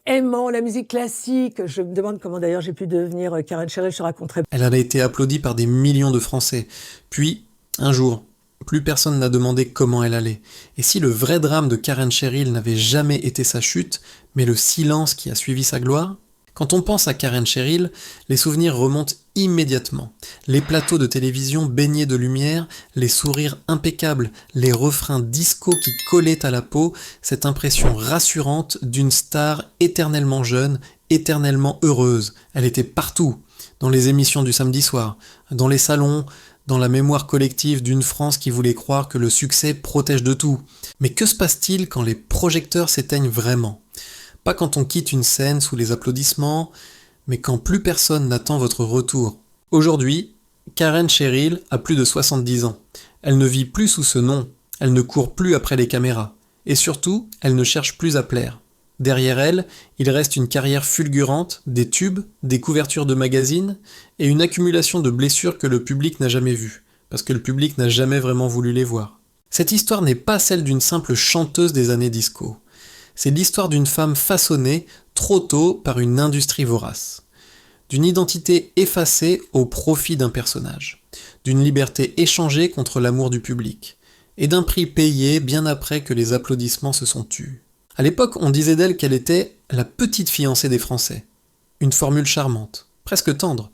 aimant la musique classique. Je me demande comment d'ailleurs j'ai pu devenir Karen Cheryl, je te raconterai. Elle a été applaudie par des millions de Français. Puis, un jour, plus personne n'a demandé comment elle allait. Et si le vrai drame de Karen Cheryl n'avait jamais été sa chute, mais le silence qui a suivi sa gloire? Quand on pense à Karen Cheryl, les souvenirs remontent immédiatement. Les plateaux de télévision baignés de lumière, les sourires impeccables, les refrains disco qui collaient à la peau, cette impression rassurante d'une star éternellement jeune, éternellement heureuse. Elle était partout, dans les émissions du samedi soir, dans les salons, dans la mémoire collective d'une France qui voulait croire que le succès protège de tout. Mais que se passe-t-il quand les projecteurs s'éteignent vraiment ? Pas quand on quitte une scène sous les applaudissements, mais quand plus personne n'attend votre retour. Aujourd'hui, Karen Cheryl a plus de 70 ans. Elle ne vit plus sous ce nom, elle ne court plus après les caméras. Et surtout, elle ne cherche plus à plaire. Derrière elle, il reste une carrière fulgurante, des tubes, des couvertures de magazines, et une accumulation de blessures que le public n'a jamais vues, parce que le public n'a jamais vraiment voulu les voir. Cette histoire n'est pas celle d'une simple chanteuse des années disco. C'est l'histoire d'une femme façonnée trop tôt par une industrie vorace, d'une identité effacée au profit d'un personnage, d'une liberté échangée contre l'amour du public, et d'un prix payé bien après que les applaudissements se sont tus. À l'époque, on disait d'elle qu'elle était la petite fiancée des Français. Une formule charmante, presque tendre.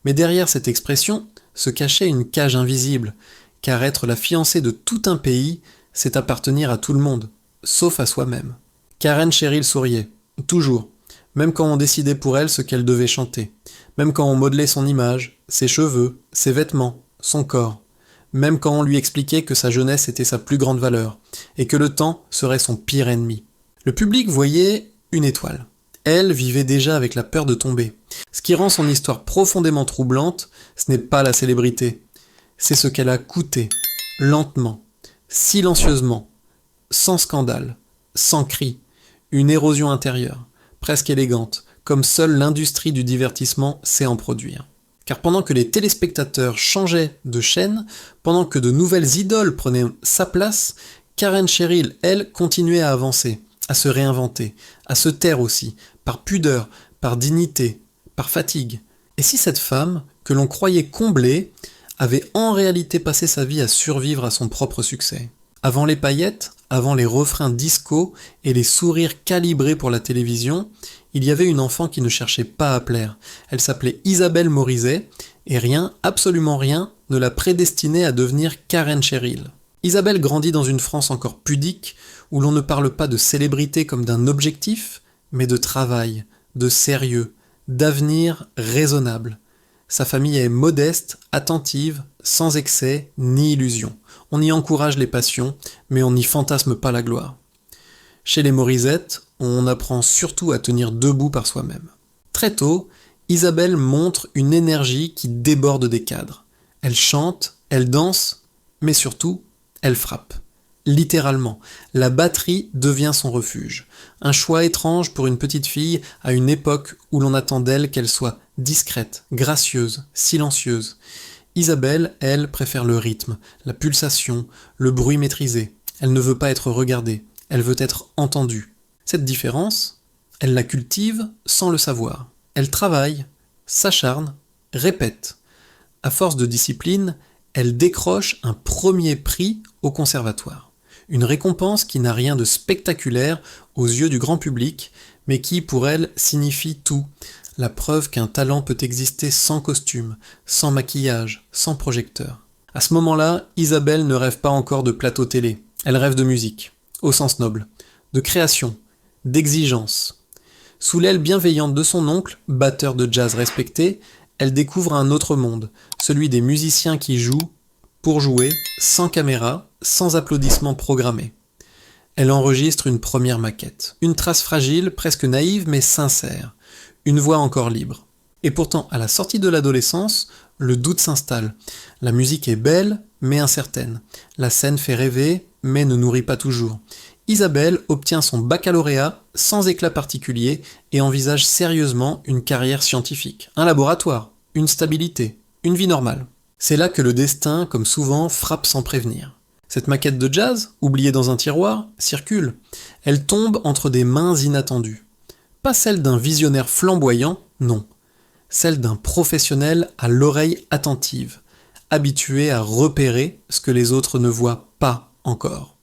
Mais derrière cette expression se cachait une cage invisible, car être la fiancée de tout un pays, c'est appartenir à tout le monde, sauf à soi-même. Karen Cheryl souriait, toujours, même quand on décidait pour elle ce qu'elle devait chanter, même quand on modelait son image, ses cheveux, ses vêtements, son corps, même quand on lui expliquait que sa jeunesse était sa plus grande valeur, et que le temps serait son pire ennemi. Le public voyait une étoile. Elle vivait déjà avec la peur de tomber. Ce qui rend son histoire profondément troublante, ce n'est pas la célébrité, c'est ce qu'elle a coûté, lentement, silencieusement, sans scandale, sans cri, une érosion intérieure, presque élégante, comme seule l'industrie du divertissement sait en produire. Car pendant que les téléspectateurs changeaient de chaîne, pendant que de nouvelles idoles prenaient sa place, Karen Cheryl, elle, continuait à avancer, à se réinventer, à se taire aussi, par pudeur, par dignité, par fatigue. Et si cette femme, que l'on croyait comblée, avait en réalité passé sa vie à survivre à son propre succès? Avant les paillettes, avant les refrains disco et les sourires calibrés pour la télévision, il y avait une enfant qui ne cherchait pas à plaire. Elle s'appelait Isabelle Morizet, et rien, absolument rien, ne la prédestinait à devenir Karen Cheryl. Isabelle grandit dans une France encore pudique, où l'on ne parle pas de célébrité comme d'un objectif, mais de travail, de sérieux, d'avenir raisonnable. Sa famille est modeste, attentive, sans excès ni illusion. On y encourage les passions, mais on n'y fantasme pas la gloire. Chez les Morisettes, on apprend surtout à tenir debout par soi-même. Très tôt, Isabelle montre une énergie qui déborde des cadres. Elle chante, elle danse, mais surtout, elle frappe. Littéralement, la batterie devient son refuge. Un choix étrange pour une petite fille à une époque où l'on attend d'elle qu'elle soit discrète, gracieuse, silencieuse. Isabelle, elle, préfère le rythme, la pulsation, le bruit maîtrisé. Elle ne veut pas être regardée, elle veut être entendue. Cette différence, elle la cultive sans le savoir. Elle travaille, s'acharne, répète. À force de discipline, elle décroche un premier prix au conservatoire. Une récompense qui n'a rien de spectaculaire aux yeux du grand public, mais qui, pour elle, signifie tout. La preuve qu'un talent peut exister sans costume, sans maquillage, sans projecteur. À ce moment-là, Isabelle ne rêve pas encore de plateau télé. Elle rêve de musique, au sens noble, de création, d'exigence. Sous l'aile bienveillante de son oncle, batteur de jazz respecté, elle découvre un autre monde, celui des musiciens qui jouent pour jouer, sans caméra, sans applaudissements programmés. Elle enregistre une première maquette, une trace fragile, presque naïve mais sincère, une voix encore libre. Et pourtant, à la sortie de l'adolescence, le doute s'installe. La musique est belle, mais incertaine. La scène fait rêver, mais ne nourrit pas toujours. Isabelle obtient son baccalauréat sans éclat particulier et envisage sérieusement une carrière scientifique, un laboratoire, une stabilité, une vie normale. C'est là que le destin, comme souvent, frappe sans prévenir. Cette maquette de jazz, oubliée dans un tiroir, circule. Elle tombe entre des mains inattendues. Pas celle d'un visionnaire flamboyant, non. Celle d'un professionnel à l'oreille attentive, habitué à repérer ce que les autres ne voient pas encore.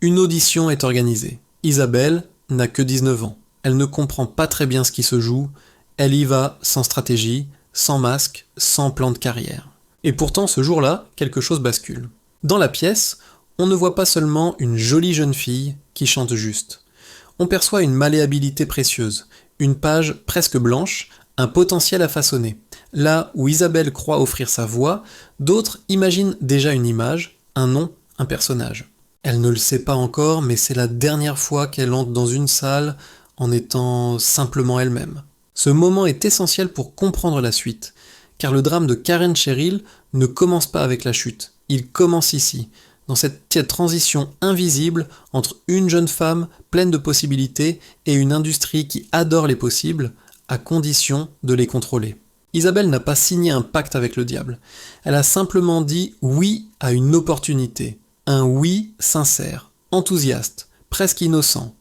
Une audition est organisée. Isabelle n'a que 19 ans. Elle ne comprend pas très bien ce qui se joue. Elle y va sans stratégie, sans masque, sans plan de carrière. Et pourtant, ce jour-là, quelque chose bascule. Dans la pièce, on ne voit pas seulement une jolie jeune fille qui chante juste. On perçoit une malléabilité précieuse, une page presque blanche, un potentiel à façonner. Là où Isabelle croit offrir sa voix, d'autres imaginent déjà une image, un nom, un personnage. Elle ne le sait pas encore, mais c'est la dernière fois qu'elle entre dans une salle en étant simplement elle-même. Ce moment est essentiel pour comprendre la suite, car le drame de Karen Cheryl ne commence pas avec la chute, il commence ici, dans cette transition invisible entre une jeune femme pleine de possibilités et une industrie qui adore les possibles, à condition de les contrôler. Isabelle n'a pas signé un pacte avec le diable, elle a simplement dit oui à une opportunité, un oui sincère, enthousiaste, presque innocent,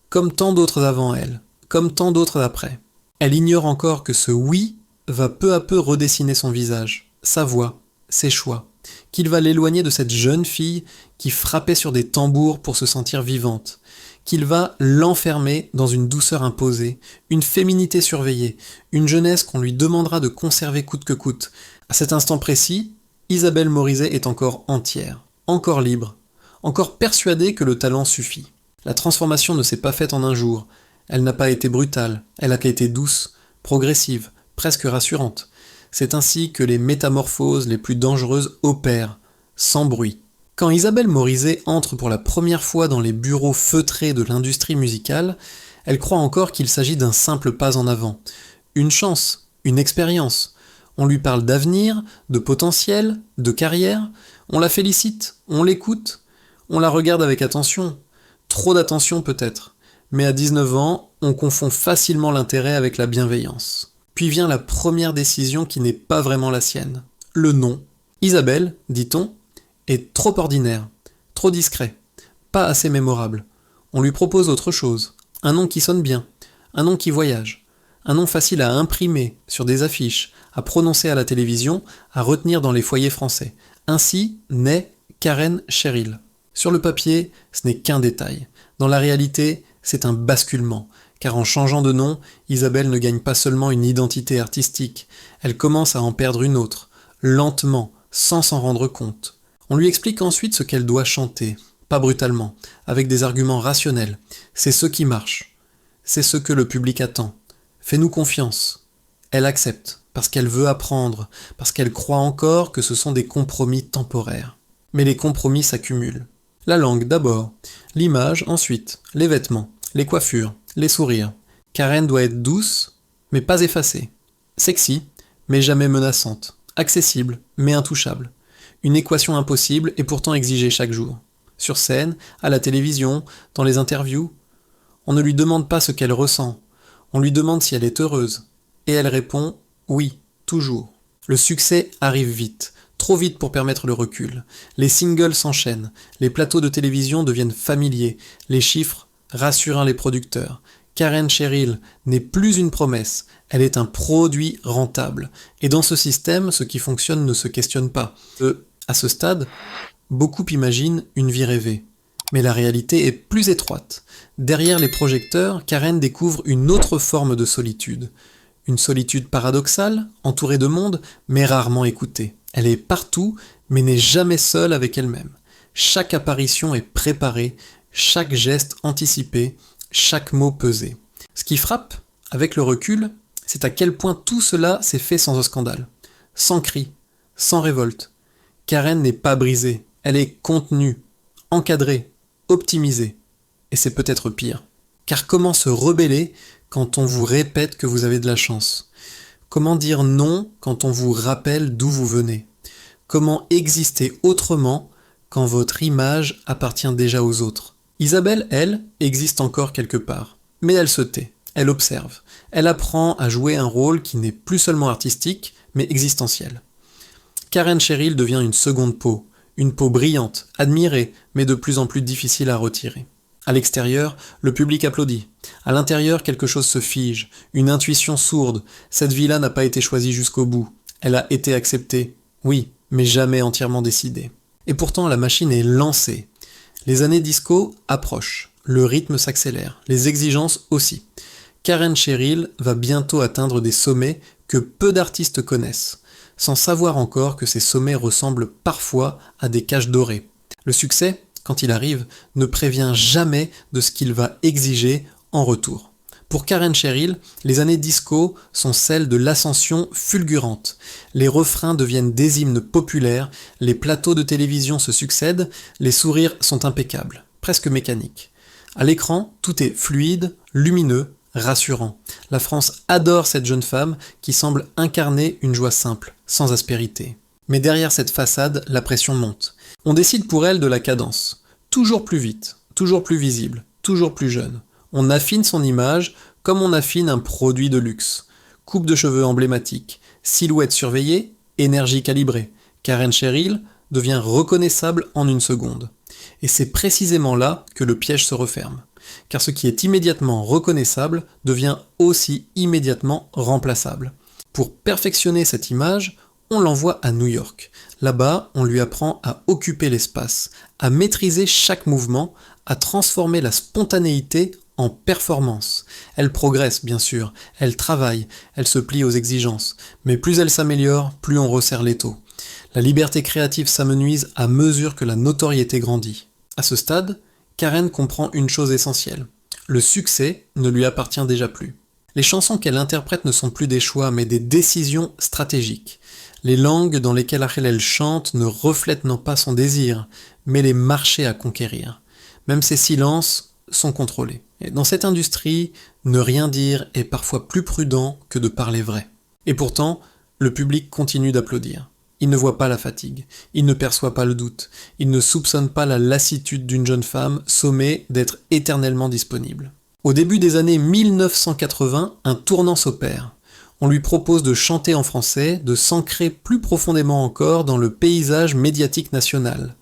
comme tant d'autres avant elle, comme tant d'autres après. Elle ignore encore que ce oui va peu à peu redessiner son visage, sa voix, ses choix, qu'il va l'éloigner de cette jeune fille qui frappait sur des tambours pour se sentir vivante, qu'il va l'enfermer dans une douceur imposée, une féminité surveillée, une jeunesse qu'on lui demandera de conserver coûte que coûte. À cet instant précis, Isabelle Morizet est encore entière, encore libre, encore persuadée que le talent suffit. La transformation ne s'est pas faite en un jour, elle n'a pas été brutale, elle a été douce, progressive, presque rassurante. C'est ainsi que les métamorphoses les plus dangereuses opèrent, sans bruit. Quand Isabelle Morizet entre pour la première fois dans les bureaux feutrés de l'industrie musicale, elle croit encore qu'il s'agit d'un simple pas en avant. Une chance, une expérience. On lui parle d'avenir, de potentiel, de carrière. On la félicite, on l'écoute, on la regarde avec attention. Trop d'attention peut-être. Mais à 19 ans, on confond facilement l'intérêt avec la bienveillance. Puis vient la première décision qui n'est pas vraiment la sienne. Le nom. Isabelle, dit-on, est trop ordinaire, trop discret, pas assez mémorable. On lui propose autre chose. Un nom qui sonne bien, un nom qui voyage, un nom facile à imprimer sur des affiches, à prononcer à la télévision, à retenir dans les foyers français. Ainsi naît Karen Cheryl. Sur le papier, ce n'est qu'un détail. Dans la réalité, c'est un basculement, car en changeant de nom, Isabelle ne gagne pas seulement une identité artistique, elle commence à en perdre une autre, lentement, sans s'en rendre compte. On lui explique ensuite ce qu'elle doit chanter, pas brutalement, avec des arguments rationnels. C'est ce qui marche, c'est ce que le public attend. Fais-nous confiance. Elle accepte, parce qu'elle veut apprendre, parce qu'elle croit encore que ce sont des compromis temporaires. Mais les compromis s'accumulent. La langue d'abord, l'image ensuite, les vêtements, les coiffures, les sourires. Karen doit être douce, mais pas effacée. Sexy, mais jamais menaçante. Accessible, mais intouchable. Une équation impossible et pourtant exigée chaque jour. Sur scène, à la télévision, dans les interviews, on ne lui demande pas ce qu'elle ressent. On lui demande si elle est heureuse. Et elle répond « oui, toujours ». Le succès arrive vite. Trop vite pour permettre le recul. Les singles s'enchaînent, les plateaux de télévision deviennent familiers, les chiffres rassurent les producteurs. Karen Cheryl n'est plus une promesse, elle est un produit rentable. Et dans ce système, ce qui fonctionne ne se questionne pas. À ce stade, beaucoup imaginent une vie rêvée. Mais la réalité est plus étroite. Derrière les projecteurs, Karen découvre une autre forme de solitude. Une solitude paradoxale, entourée de monde, mais rarement écoutée. Elle est partout, mais n'est jamais seule avec elle-même. Chaque apparition est préparée, chaque geste anticipé, chaque mot pesé. Ce qui frappe, avec le recul, c'est à quel point tout cela s'est fait sans un scandale, sans cri, sans révolte. Karen n'est pas brisée, elle est contenue, encadrée, optimisée. Et c'est peut-être pire. Car comment se rebeller quand on vous répète que vous avez de la chance ? Comment dire non quand on vous rappelle d'où vous venez ? Comment exister autrement quand votre image appartient déjà aux autres ? Isabelle, elle, existe encore quelque part. Mais elle se tait, elle observe. Elle apprend à jouer un rôle qui n'est plus seulement artistique, mais existentiel. Karen Cheryl devient une seconde peau. Une peau brillante, admirée, mais de plus en plus difficile à retirer. À l'extérieur, le public applaudit. À l'intérieur, quelque chose se fige, une intuition sourde. Cette vie-là n'a pas été choisie jusqu'au bout. Elle a été acceptée, oui, mais jamais entièrement décidée. Et pourtant, la machine est lancée. Les années disco approchent, le rythme s'accélère, les exigences aussi. Karen Cheryl va bientôt atteindre des sommets que peu d'artistes connaissent, sans savoir encore que ces sommets ressemblent parfois à des cages dorées. Le succès, quand il arrive, ne prévient jamais de ce qu'il va exiger en retour. Pour Karen Cheryl, les années disco sont celles de l'ascension fulgurante. Les refrains deviennent des hymnes populaires, les plateaux de télévision se succèdent, les sourires sont impeccables, presque mécaniques. À l'écran, tout est fluide, lumineux, rassurant. La France adore cette jeune femme qui semble incarner une joie simple, sans aspérité. Mais derrière cette façade, la pression monte. On décide pour elle de la cadence. Toujours plus vite, toujours plus visible, toujours plus jeune. On affine son image comme on affine un produit de luxe. Coupe de cheveux emblématique, silhouette surveillée, énergie calibrée. Karen Cheryl devient reconnaissable en une seconde. Et c'est précisément là que le piège se referme. Car ce qui est immédiatement reconnaissable devient aussi immédiatement remplaçable. Pour perfectionner cette image, on l'envoie à New York. Là-bas, on lui apprend à occuper l'espace, à maîtriser chaque mouvement, à transformer la spontanéité en performance. Elle progresse, bien sûr, elle travaille, elle se plie aux exigences, mais plus elle s'améliore, plus on resserre l'étau. La liberté créative s'amenuise à mesure que la notoriété grandit. À ce stade, Karen comprend une chose essentielle. Le succès ne lui appartient déjà plus. Les chansons qu'elle interprète ne sont plus des choix, mais des décisions stratégiques. Les langues dans lesquelles elle chante ne reflètent non pas son désir, mais les marchés à conquérir. Même ses silences sont contrôlés. Et dans cette industrie, ne rien dire est parfois plus prudent que de parler vrai. Et pourtant, le public continue d'applaudir. Il ne voit pas la fatigue, il ne perçoit pas le doute, il ne soupçonne pas la lassitude d'une jeune femme sommée d'être éternellement disponible. Au début des années 1980, un tournant s'opère. On lui propose de chanter en français, de s'ancrer plus profondément encore dans le paysage médiatique national.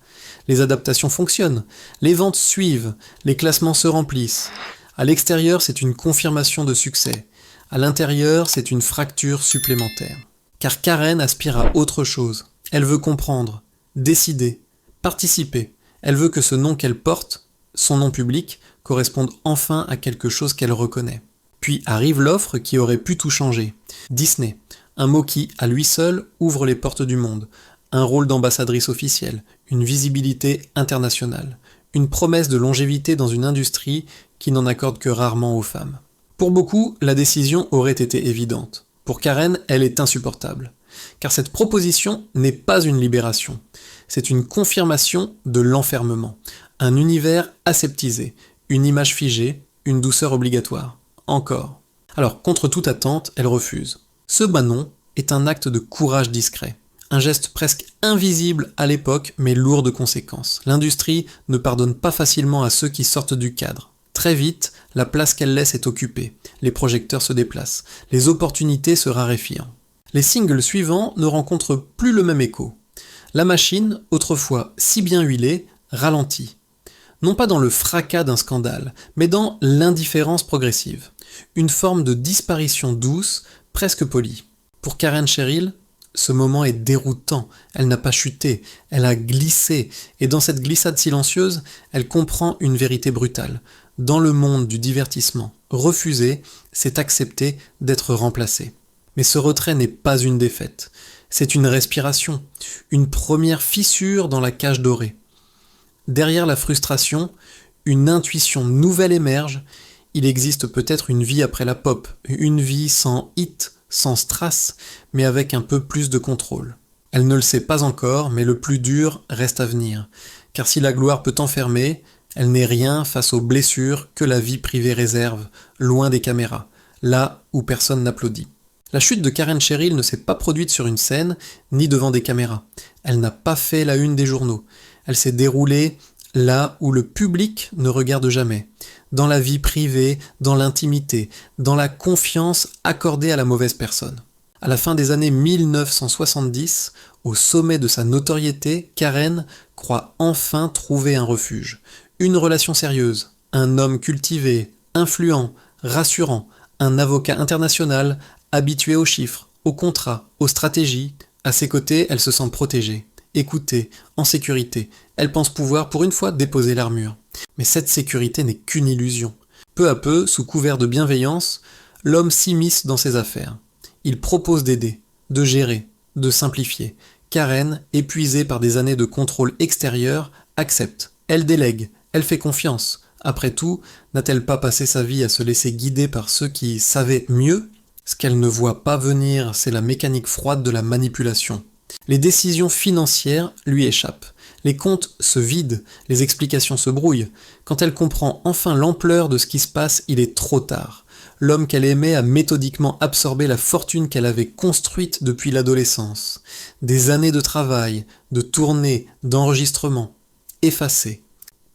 Les adaptations fonctionnent, les ventes suivent, les classements se remplissent. À l'extérieur, c'est une confirmation de succès. À l'intérieur, c'est une fracture supplémentaire. Car Karen aspire à autre chose. Elle veut comprendre, décider, participer. Elle veut que ce nom qu'elle porte, son nom public, corresponde enfin à quelque chose qu'elle reconnaît. Puis arrive l'offre qui aurait pu tout changer. Disney, un mot qui, à lui seul, ouvre les portes du monde. Un rôle d'ambassadrice officielle, une visibilité internationale, une promesse de longévité dans une industrie qui n'en accorde que rarement aux femmes. Pour beaucoup, la décision aurait été évidente. Pour Karen, elle est insupportable. Car cette proposition n'est pas une libération. C'est une confirmation de l'enfermement. Un univers aseptisé, une image figée, une douceur obligatoire. Encore. Alors, contre toute attente, elle refuse. Ce non est un acte de courage discret. Un geste presque invisible à l'époque, mais lourd de conséquences. L'industrie ne pardonne pas facilement à ceux qui sortent du cadre. Très vite, la place qu'elle laisse est occupée. Les projecteurs se déplacent. Les opportunités se raréfient. Les singles suivants ne rencontrent plus le même écho. La machine, autrefois si bien huilée, ralentit. Non pas dans le fracas d'un scandale, mais dans l'indifférence progressive. Une forme de disparition douce, presque polie. Pour Karen Cheryl, ce moment est déroutant. Elle n'a pas chuté, elle a glissé. Et dans cette glissade silencieuse, elle comprend une vérité brutale. Dans le monde du divertissement, refuser, c'est accepter d'être remplacé. Mais ce retrait n'est pas une défaite. C'est une respiration, une première fissure dans la cage dorée. Derrière la frustration, une intuition nouvelle émerge. Il existe peut-être une vie après la pop, une vie sans hit, sans strass, mais avec un peu plus de contrôle. Elle ne le sait pas encore, mais le plus dur reste à venir. Car si la gloire peut enfermer, elle n'est rien face aux blessures que la vie privée réserve, loin des caméras, là où personne n'applaudit. La chute de Karen Cheryl ne s'est pas produite sur une scène, ni devant des caméras. Elle n'a pas fait la une des journaux. Elle s'est déroulée là où le public ne regarde jamais. Dans la vie privée, dans l'intimité, dans la confiance accordée à la mauvaise personne. À la fin des années 1970, au sommet de sa notoriété, Karen croit enfin trouver un refuge. Une relation sérieuse, un homme cultivé, influent, rassurant, un avocat international, habitué aux chiffres, aux contrats, aux stratégies. À ses côtés, elle se sent protégée, écoutée, en sécurité. Elle pense pouvoir pour une fois déposer l'armure. Mais cette sécurité n'est qu'une illusion. Peu à peu, sous couvert de bienveillance, l'homme s'immisce dans ses affaires. Il propose d'aider, de gérer, de simplifier. Karen, épuisée par des années de contrôle extérieur, accepte. Elle délègue, elle fait confiance. Après tout, n'a-t-elle pas passé sa vie à se laisser guider par ceux qui savaient mieux ? Ce qu'elle ne voit pas venir, c'est la mécanique froide de la manipulation. Les décisions financières lui échappent. Les comptes se vident, les explications se brouillent. Quand elle comprend enfin l'ampleur de ce qui se passe, il est trop tard. L'homme qu'elle aimait a méthodiquement absorbé la fortune qu'elle avait construite depuis l'adolescence. Des années de travail, de tournées, d'enregistrements, effacées.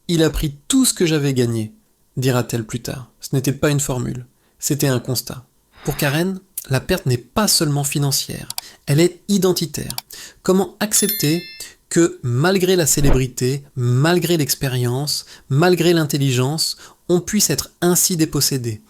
Il a pris tout ce que j'avais gagné, dira-t-elle plus tard. Ce n'était pas une formule, c'était un constat. Pour Karen, la perte n'est pas seulement financière, elle est identitaire. Comment accepter que malgré la célébrité, malgré l'expérience, malgré l'intelligence, on puisse être ainsi dépossédé ?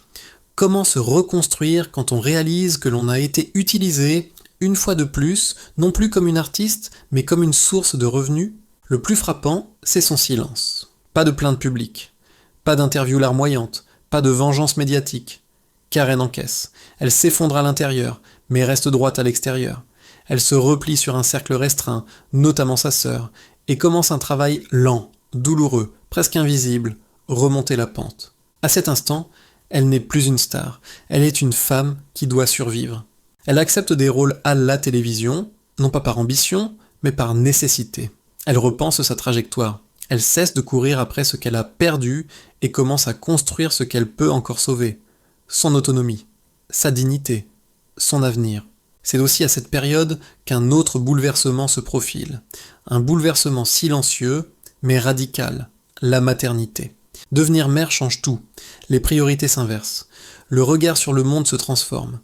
Comment se reconstruire quand on réalise que l'on a été utilisé, une fois de plus, non plus comme une artiste, mais comme une source de revenus ? Le plus frappant, c'est son silence. Pas de plainte publique, pas d'interview larmoyante, pas de vengeance médiatique. Karen encaisse. Elle s'effondre à l'intérieur, mais reste droite à l'extérieur. Elle se replie sur un cercle restreint, notamment sa sœur, et commence un travail lent, douloureux, presque invisible, remonter la pente. À cet instant, elle n'est plus une star, elle est une femme qui doit survivre. Elle accepte des rôles à la télévision, non pas par ambition, mais par nécessité. Elle repense sa trajectoire. Elle cesse de courir après ce qu'elle a perdu et commence à construire ce qu'elle peut encore sauver. Son autonomie, sa dignité, son avenir. C'est aussi à cette période qu'un autre bouleversement se profile. Un bouleversement silencieux, mais radical, la maternité. Devenir mère change tout. Les priorités s'inversent. Le regard sur le monde se transforme.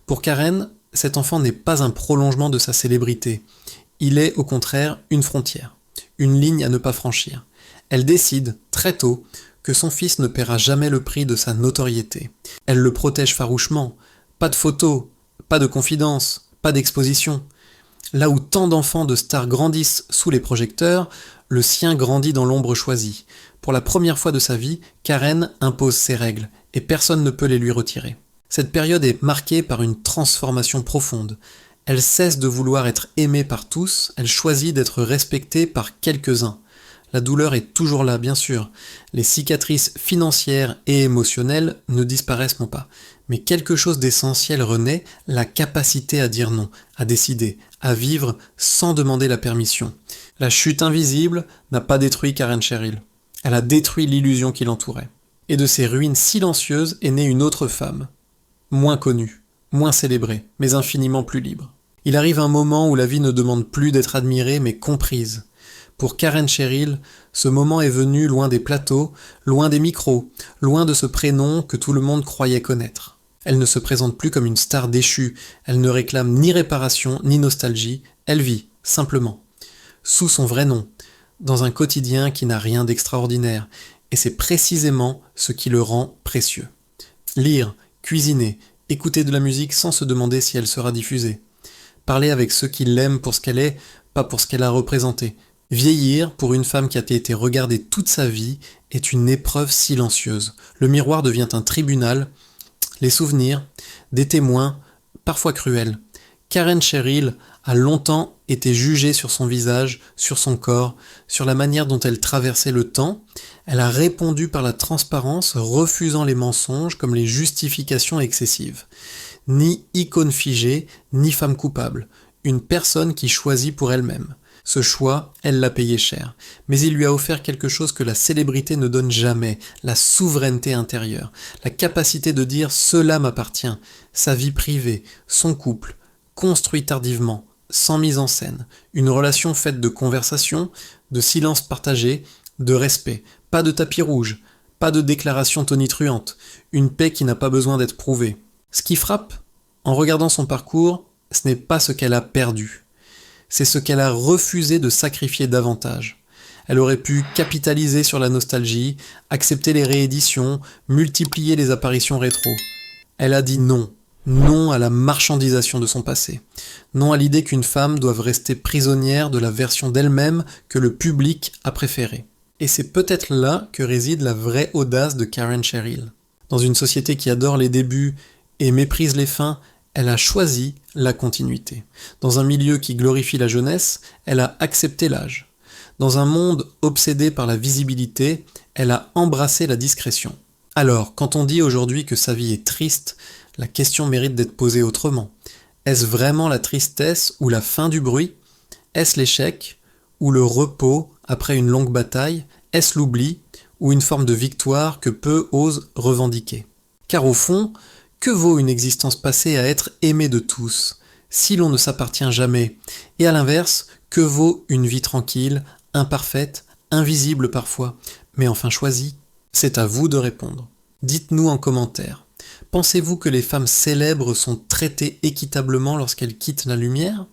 Pour Karen, cet enfant n'est pas un prolongement de sa célébrité. Il est au contraire une frontière, une ligne à ne pas franchir. Elle décide, très tôt, que son fils ne paiera jamais le prix de sa notoriété. Elle le protège farouchement. Pas de photos, pas de confidences, pas d'exposition. Là où tant d'enfants de stars grandissent sous les projecteurs, le sien grandit dans l'ombre choisie. Pour la première fois de sa vie, Karen impose ses règles, et personne ne peut les lui retirer. Cette période est marquée par une transformation profonde. Elle cesse de vouloir être aimée par tous, elle choisit d'être respectée par quelques-uns. La douleur est toujours là, bien sûr. Les cicatrices financières et émotionnelles ne disparaissent non pas. Mais quelque chose d'essentiel renaît, la capacité à dire non, à décider, à vivre sans demander la permission. La chute invisible n'a pas détruit Karen Cheryl. Elle a détruit l'illusion qui l'entourait. Et de ces ruines silencieuses est née une autre femme. Moins connue, moins célébrée, mais infiniment plus libre. Il arrive un moment où la vie ne demande plus d'être admirée, mais comprise. Pour Karen Cheryl, ce moment est venu loin des plateaux, loin des micros, loin de ce prénom que tout le monde croyait connaître. Elle ne se présente plus comme une star déchue, elle ne réclame ni réparation ni nostalgie, elle vit, simplement, sous son vrai nom, dans un quotidien qui n'a rien d'extraordinaire, et c'est précisément ce qui le rend précieux. Lire, cuisiner, écouter de la musique sans se demander si elle sera diffusée. Parler avec ceux qui l'aiment pour ce qu'elle est, pas pour ce qu'elle a représenté. Vieillir, pour une femme qui a été regardée toute sa vie, est une épreuve silencieuse. Le miroir devient un tribunal, les souvenirs, des témoins, parfois cruels. Karen Cheryl a longtemps été jugée sur son visage, sur son corps, sur la manière dont elle traversait le temps. Elle a répondu par la transparence, refusant les mensonges comme les justifications excessives. Ni icône figée, ni femme coupable. Une personne qui choisit pour elle-même. Ce choix, elle l'a payé cher. Mais il lui a offert quelque chose que la célébrité ne donne jamais, la souveraineté intérieure, la capacité de dire « cela m'appartient », sa vie privée, son couple, construit tardivement, sans mise en scène, une relation faite de conversation, de silence partagé, de respect, pas de tapis rouge, pas de déclaration tonitruante, une paix qui n'a pas besoin d'être prouvée. Ce qui frappe, en regardant son parcours, ce n'est pas ce qu'elle a perdu. C'est ce qu'elle a refusé de sacrifier davantage. Elle aurait pu capitaliser sur la nostalgie, accepter les rééditions, multiplier les apparitions rétro. Elle a dit non. Non à la marchandisation de son passé. Non à l'idée qu'une femme doive rester prisonnière de la version d'elle-même que le public a préférée. Et c'est peut-être là que réside la vraie audace de Karen Cheryl. Dans une société qui adore les débuts et méprise les fins, elle a choisi la continuité. Dans un milieu qui glorifie la jeunesse, elle a accepté l'âge. Dans un monde obsédé par la visibilité, elle a embrassé la discrétion. Alors, quand on dit aujourd'hui que sa vie est triste, la question mérite d'être posée autrement. Est-ce vraiment la tristesse ou la fin du bruit? Est-ce l'échec ou le repos après une longue bataille? Est-ce l'oubli ou une forme de victoire que peu osent revendiquer? Car au fond, que vaut une existence passée à être aimée de tous, si l'on ne s'appartient jamais? Et à l'inverse, que vaut une vie tranquille, imparfaite, invisible parfois, mais enfin choisie? C'est à vous de répondre. Dites-nous en commentaire. Pensez-vous que les femmes célèbres sont traitées équitablement lorsqu'elles quittent la lumière?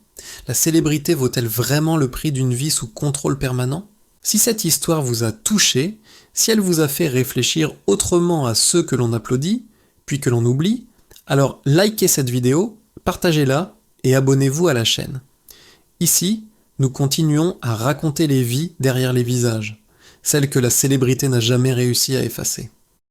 La célébrité vaut-elle vraiment le prix d'une vie sous contrôle permanent? Si cette histoire vous a touché, si elle vous a fait réfléchir autrement à ceux que l'on applaudit, puis que l'on oublie, alors likez cette vidéo, partagez-la et abonnez-vous à la chaîne. Ici, nous continuons à raconter les vies derrière les visages, celles que la célébrité n'a jamais réussi à effacer.